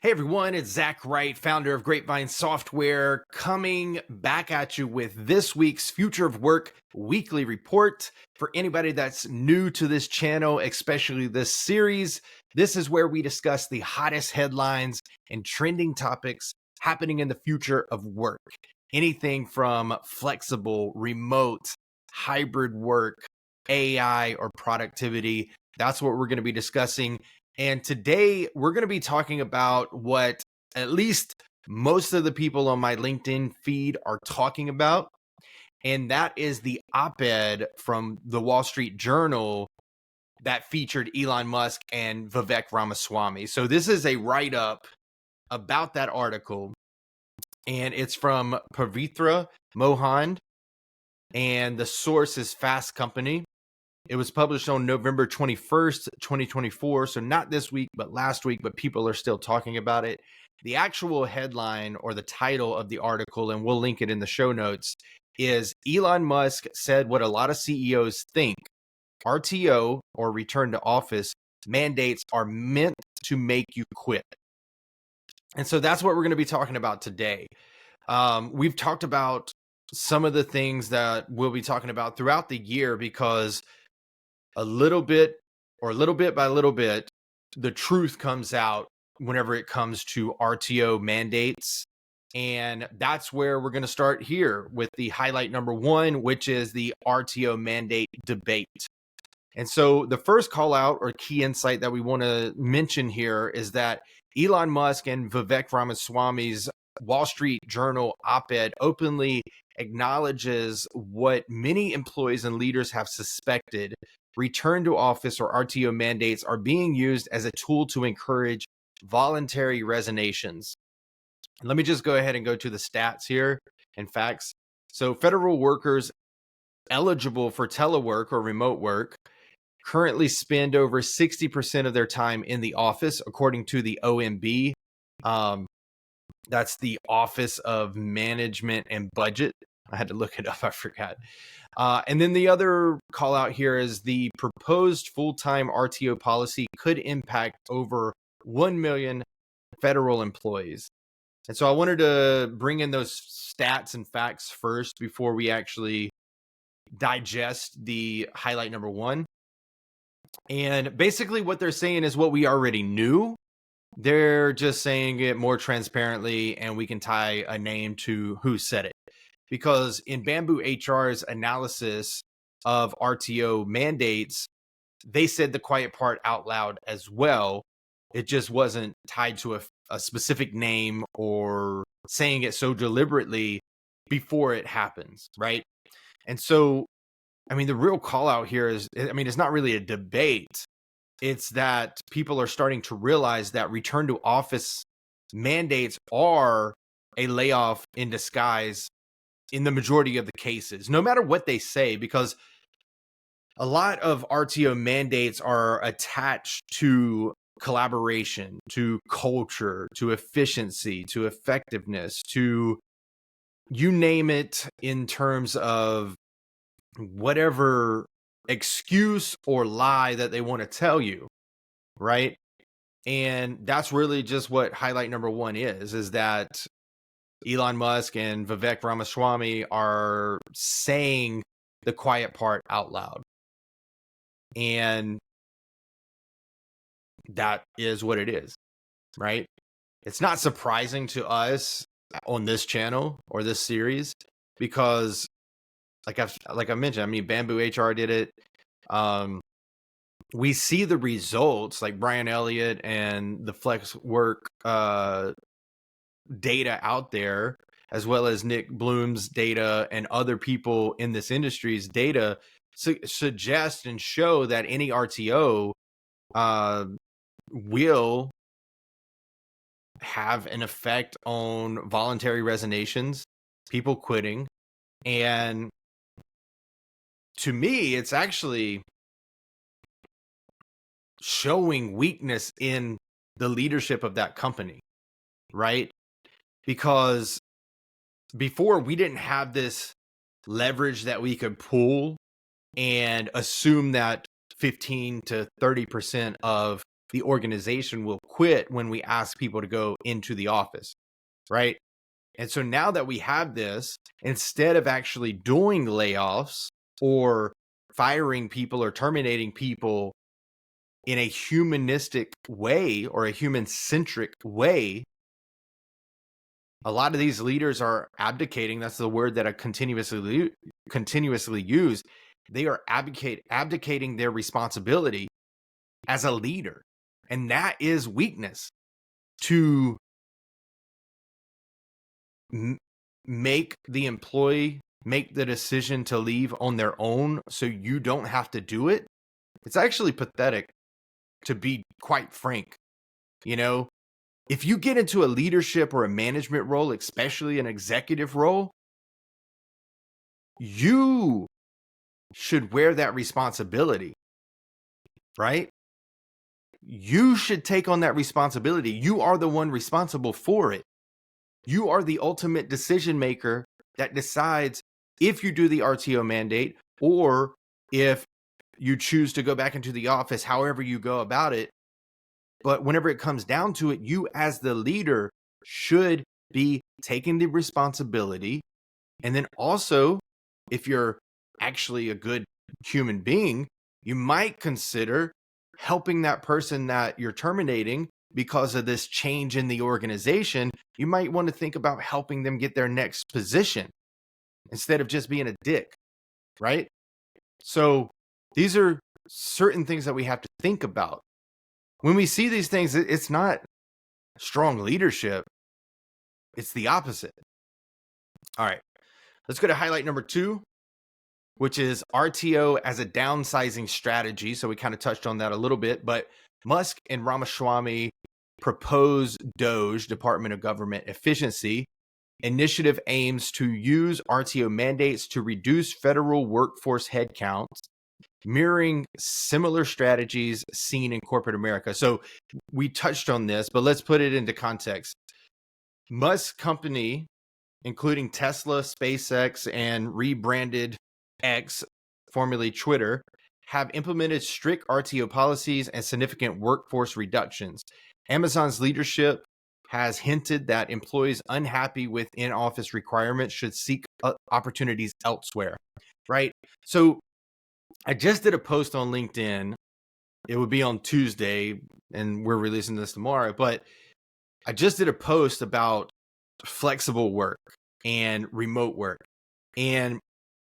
Hey everyone, it's Zach Wright, founder of Grapevine Software, coming back at you with this week's Future of Work weekly report. For anybody that's new to this channel, especially this series, this is where we discuss the hottest headlines and trending topics happening in the future of work. Anything from flexible, remote, hybrid work, AI, or productivity. That's what we're going to be discussing. And today we're going to be talking about what at least most of the people on my LinkedIn feed are talking about. And that is the op-ed from the Wall Street Journal that featured Elon Musk and Vivek Ramaswamy. So this is a write-up about that article. And it's from Pavitra Mohan. And the source is Fast Company. It was published on November 21st, 2024. So not this week, but last week, but people are still talking about it. The actual headline or the title of the article, and we'll link it in the show notes, is Elon Musk said what a lot of CEOs think. RTO, or return to office, mandates are meant to make you quit. And so that's what we're going to be talking about today. We've talked about some of the things that we'll be talking about throughout the year because a little bit by little bit, the truth comes out whenever it comes to RTO mandates. And that's where we're going to start here with the highlight number one, which is the RTO mandate debate. And so the first call out or key insight that we want to mention here is that Elon Musk and Vivek Ramaswamy's Wall Street Journal op-ed openly acknowledges what many employees and leaders have suspected. Return to office or RTO mandates are being used as a tool to encourage voluntary resignations. Let me just go ahead and go to the stats here and facts. So federal workers eligible for telework or remote work currently spend over 60% of their time in the office, according to the OMB. That's the Office of Management and Budget. I had to look it up. I forgot. And then the other call out here is the proposed full-time RTO policy could impact over 1 million federal employees. And so I wanted to bring in those stats and facts first before we actually digest the highlight number one. And basically what they're saying is what we already knew. They're just saying it more transparently, and we can tie a name to who said it. Because in Bamboo HR's analysis of RTO mandates, they said the quiet part out loud as well. It just wasn't tied to a specific name or saying it so deliberately before it happens, right? And so, I mean, the real call out here is, I mean, it's not really a debate. It's that people are starting to realize that return to office mandates are a layoff in disguise in the majority of the cases, no matter what they say, because a lot of RTO mandates are attached to collaboration, to culture, to efficiency, to effectiveness, to you name it, in terms of whatever excuse or lie that they want to tell you, right? And that's really just what highlight number one is that Elon Musk and Vivek Ramaswamy are saying the quiet part out loud. And that is what it is, right? It's not surprising to us on this channel or this series because like I mentioned, I mean, Bamboo HR did it. We see the results, like Brian Elliott and the Flex Work data out there, as well as Nick Bloom's data and other people in this industry's data suggest and show that any RTO will have an effect on voluntary resignations, people quitting. And to me, it's actually showing weakness in the leadership of that company, right? Because before we didn't have this leverage that we could pull and assume that 15 to 30% of the organization will quit when we ask people to go into the office, right? And so now that we have this, instead of actually doing layoffs or firing people or terminating people in a humanistic way or a human-centric way, a lot of these leaders are abdicating. That's the word that I continuously use. They are abdicating their responsibility as a leader. And that is weakness, to make the employee make the decision to leave on their own so you don't have to do it. It's actually pathetic, to be quite frank. You know, if you get into a leadership or a management role, especially an executive role, you should wear that responsibility, right? You should take on that responsibility. You are the one responsible for it. You are the ultimate decision maker that decides if you do the RTO mandate or if you choose to go back into the office, however you go about it. But whenever it comes down to it, you as the leader should be taking the responsibility. And then also, if you're actually a good human being, you might consider helping that person that you're terminating because of this change in the organization. You might want to think about helping them get their next position instead of just being a dick, right? So these are certain things that we have to think about. When we see these things, it's not strong leadership. It's the opposite. All right, let's go to highlight number 2, which is RTO as a downsizing strategy. So we kind of touched on that a little bit, but Musk and Ramaswamy propose DOGE, Department of Government Efficiency, initiative aims to use RTO mandates to reduce federal workforce headcount, mirroring similar strategies seen in corporate America. So we touched on this, but let's put it into context. Musk's company, including Tesla, SpaceX, and rebranded X, formerly Twitter, have implemented strict RTO policies and significant workforce reductions. Amazon's leadership has hinted that employees unhappy with in-office requirements should seek opportunities elsewhere, right? So I just did a post on LinkedIn. It would be on Tuesday, and we're releasing this tomorrow, but I just did a post about flexible work and remote work. And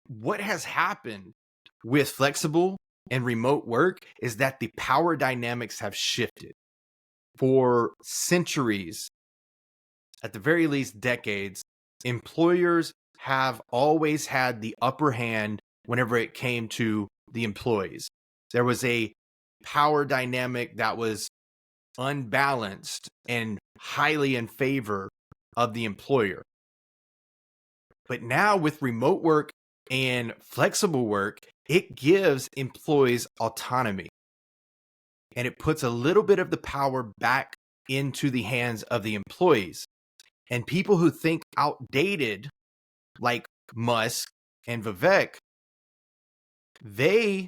what has happened with flexible and remote work is that the power dynamics have shifted. For centuries, at the very least decades, employers have always had the upper hand whenever it came to the employees. There was a power dynamic that was unbalanced and highly in favor of the employer. But now with remote work and flexible work, it gives employees autonomy. And it puts a little bit of the power back into the hands of the employees. And people who think outdated, like Musk and Vivek, they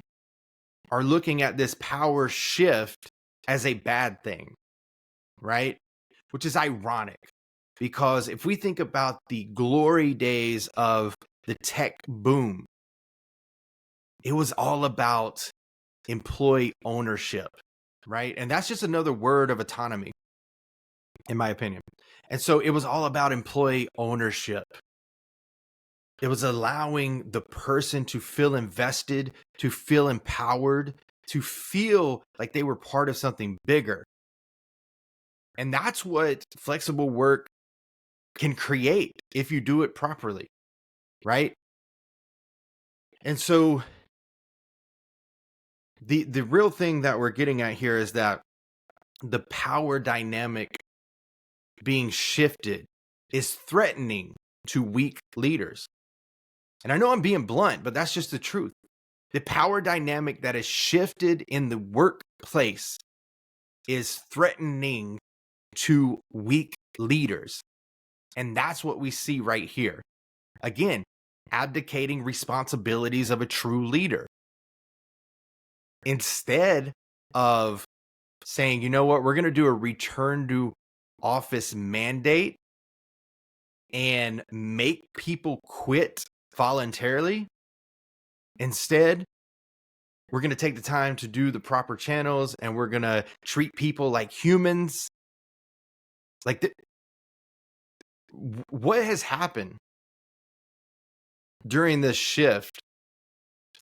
are looking at this power shift as a bad thing, right? Which is ironic, because if we think about the glory days of the tech boom, it was all about employee ownership, right? And that's just another word of autonomy, in my opinion. And so it was all about employee ownership. It was allowing the person to feel invested, to feel empowered, to feel like they were part of something bigger. And that's what flexible work can create if you do it properly, right? And so the real thing that we're getting at here is that the power dynamic being shifted is threatening to weak leaders. And I know I'm being blunt, but that's just the truth. The power dynamic that is shifted in the workplace is threatening to weak leaders. And that's what we see right here. Again, abdicating responsibilities of a true leader. Instead of saying, you know what, we're going to do a return to office mandate and make people quit voluntarily. Instead, we're going to take the time to do the proper channels, and we're going to treat people like humans. Like, what has happened during this shift?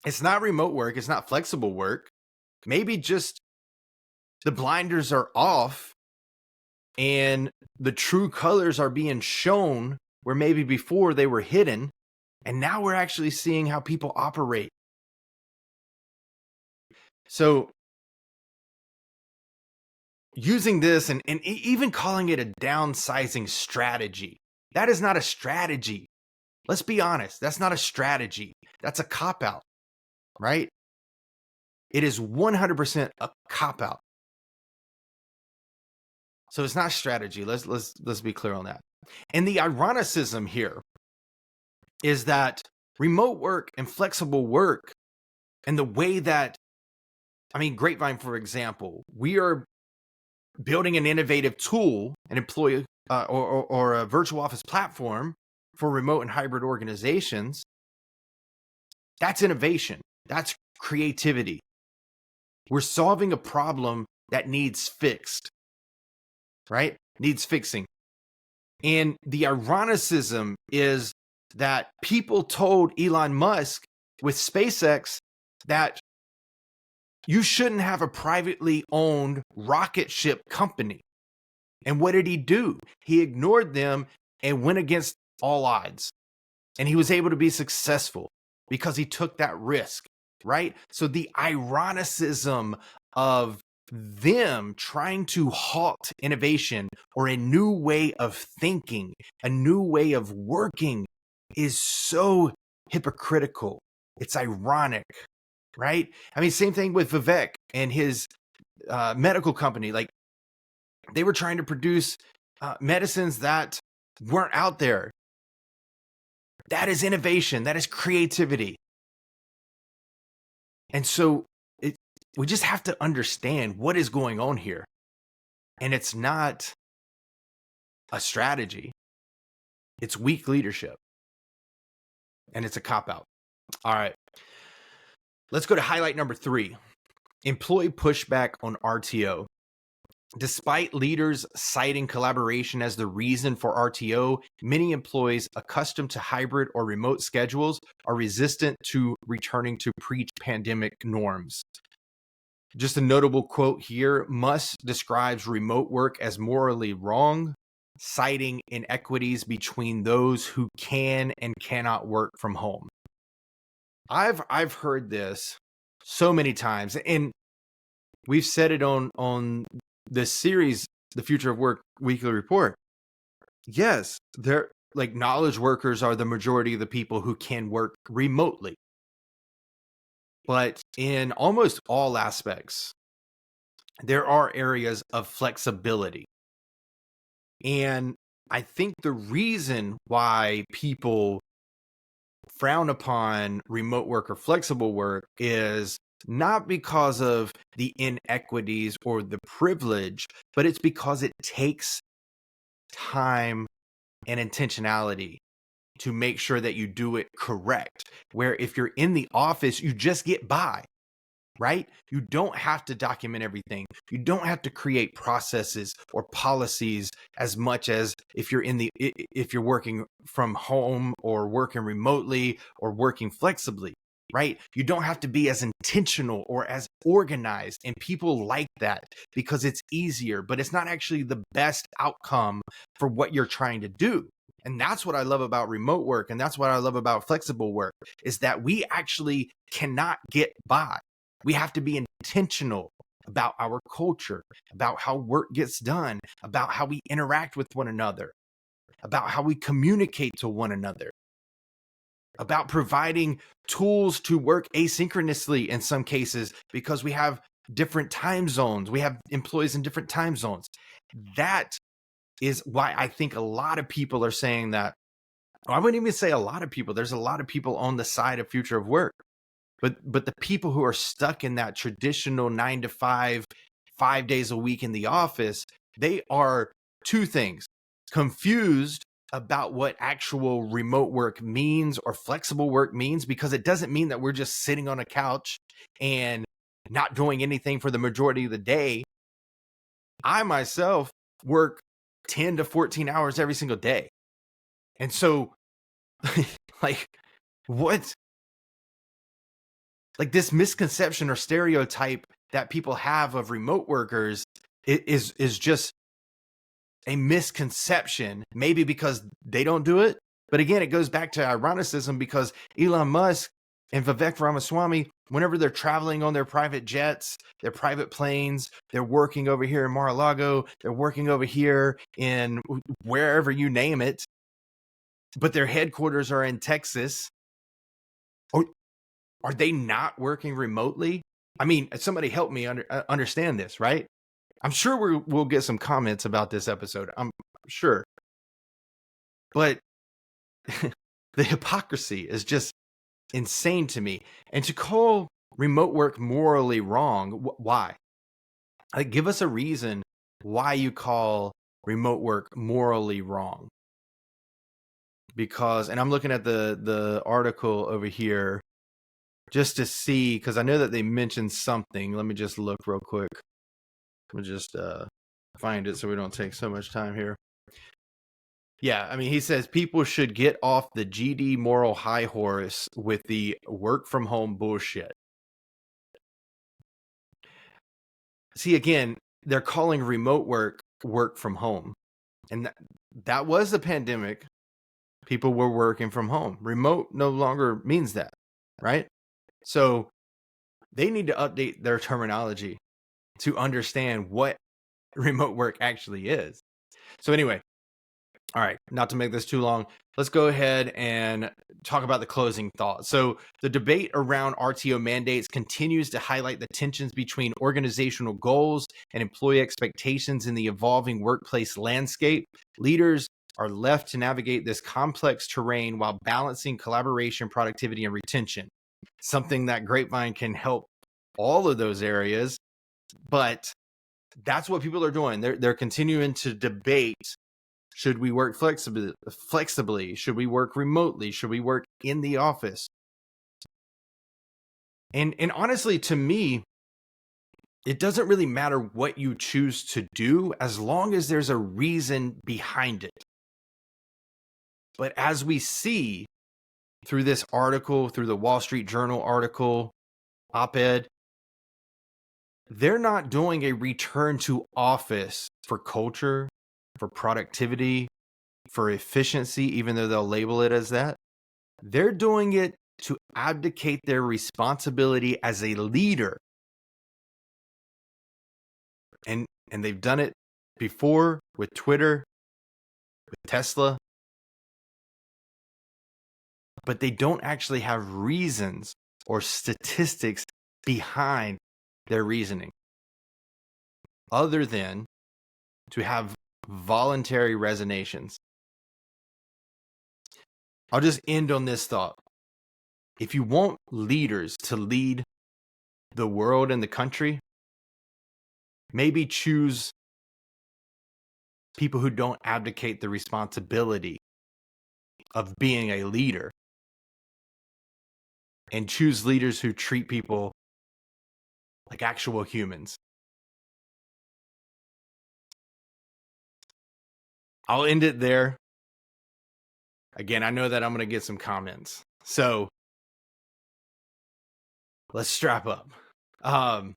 It's not remote work. It's not flexible work. Maybe just the blinders are off and the true colors are being shown where maybe before they were hidden. And now we're actually seeing how people operate. So using this and even calling it a downsizing strategy, that is not a strategy. Let's be honest. That's not a strategy. That's a cop-out, right? It is 100% a cop-out. So it's not strategy. Let's be clear on that. And the ironicism here is that remote work and flexible work and the way that, I mean, Grapevine, for example, we are building an innovative tool, an employee or a virtual office platform for remote and hybrid organizations. That's innovation. That's creativity. We're solving a problem that needs fixed, right? Needs fixing. And the ironicism is that people told Elon Musk with SpaceX that you shouldn't have a privately owned rocket ship company. And what did he do? He ignored them and went against all odds. And he was able to be successful because he took that risk, right? So the ironicism of them trying to halt innovation or a new way of thinking, a new way of working is so hypocritical. It's ironic, right? I mean, same thing with Vivek and his medical company. Like, they were trying to produce medicines that weren't out there. That is innovation. That is creativity. And so we just have to understand what is going on here. And it's not a strategy. It's weak leadership. And it's a cop-out. All right. Let's go to highlight number 3. Employee pushback on RTO. Despite leaders citing collaboration as the reason for RTO, many employees accustomed to hybrid or remote schedules are resistant to returning to pre-pandemic norms. Just a notable quote here: Musk describes remote work as morally wrong, citing inequities between those who can and cannot work from home. I've heard this so many times, and we've said it on this series, The Future of Work Weekly Report. Yes, they're like, knowledge workers are the majority of the people who can work remotely. But in almost all aspects, there are areas of flexibility. And I think the reason why people frown upon remote work or flexible work is not because of the inequities or the privilege, but it's because it takes time and intentionality to make sure that you do it correct. Where if you're in the office, you just get by, right? You don't have to document everything. You don't have to create processes or policies as much as if you're working from home or working remotely or working flexibly, right? You don't have to be as intentional or as organized, and people like that because it's easier, but it's not actually the best outcome for what you're trying to do. And that's what I love about remote work, and that's what I love about flexible work, is that we actually cannot get by. We have to be intentional about our culture, about how work gets done, about how we interact with one another, about how we communicate to one another, about providing tools to work asynchronously in some cases because we have different time zones. We have employees in different time zones. That is why I think a lot of people are saying that. I wouldn't even say a lot of people. There's a lot of people on the side of future of work. But the people who are stuck in that traditional 9 to 5 5 days a week in the office, they are two things: confused about what actual remote work means or flexible work means, because it doesn't mean that we're just sitting on a couch and not doing anything for the majority of the day. I myself work 10 to 14 hours every single day. And so like what, like this misconception or stereotype that people have of remote workers is just a misconception, maybe because they don't do it. But again, it goes back to ironicism, because Elon Musk and Vivek Ramaswamy, whenever they're traveling on their private jets, their private planes, they're working over here in Mar-a-Lago, they're working over here in wherever you name it, but their headquarters are in Texas. Or are they not working remotely? I mean, somebody help me understand this, right? I'm sure we'll get some comments about this episode. I'm sure. But the hypocrisy is just insane to me. And to call remote work morally wrong, why? Like, give us a reason why you call remote work morally wrong. Because, and I'm looking at the article over here just to see, because I know that they mentioned something. Let me just look real quick. Let me just find it so we don't take so much time here. Yeah, I mean, he says people should get off the GD moral high horse with the work from home bullshit. See, again, they're calling remote work from home. And that was the pandemic. People were working from home. Remote no longer means that, right? So they need to update their terminology to understand what remote work actually is. So anyway, all right, not to make this too long, let's go ahead and talk about the closing thought. So the debate around RTO mandates continues to highlight the tensions between organizational goals and employee expectations in the evolving workplace landscape. Leaders are left to navigate this complex terrain while balancing collaboration, productivity, and retention. Something that Grapevine can help all of those areas, but that's what people are doing. They're continuing to debate. Should we work flexibly? Should we work remotely? Should we work in the office? And honestly, to me, it doesn't really matter what you choose to do as long as there's a reason behind it. But as we see through this article, through the Wall Street Journal article, op-ed, they're not doing a return to office for culture, for productivity, for efficiency, even though they'll label it as that. They're doing it to abdicate their responsibility as a leader. And they've done it before with Twitter, with Tesla. But they don't actually have reasons or statistics behind their reasoning, other than to have voluntary resignations. I'll just end on this thought. If you want leaders to lead the world and the country, maybe choose people who don't abdicate the responsibility of being a leader, and choose leaders who treat people like actual humans. I'll end it there. Again, I know that I'm going to get some comments, so let's strap up and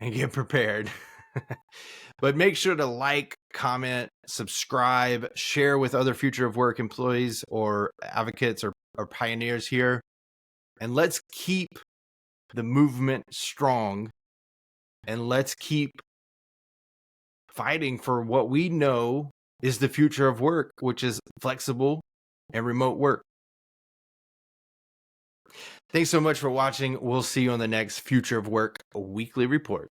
get prepared. But make sure to like, comment, subscribe, share with other Future of Work employees or advocates or pioneers here. And let's keep the movement strong, and let's keep fighting for what we know is the future of work, which is flexible and remote work. Thanks so much for watching. We'll see you on the next Future of Work weekly report.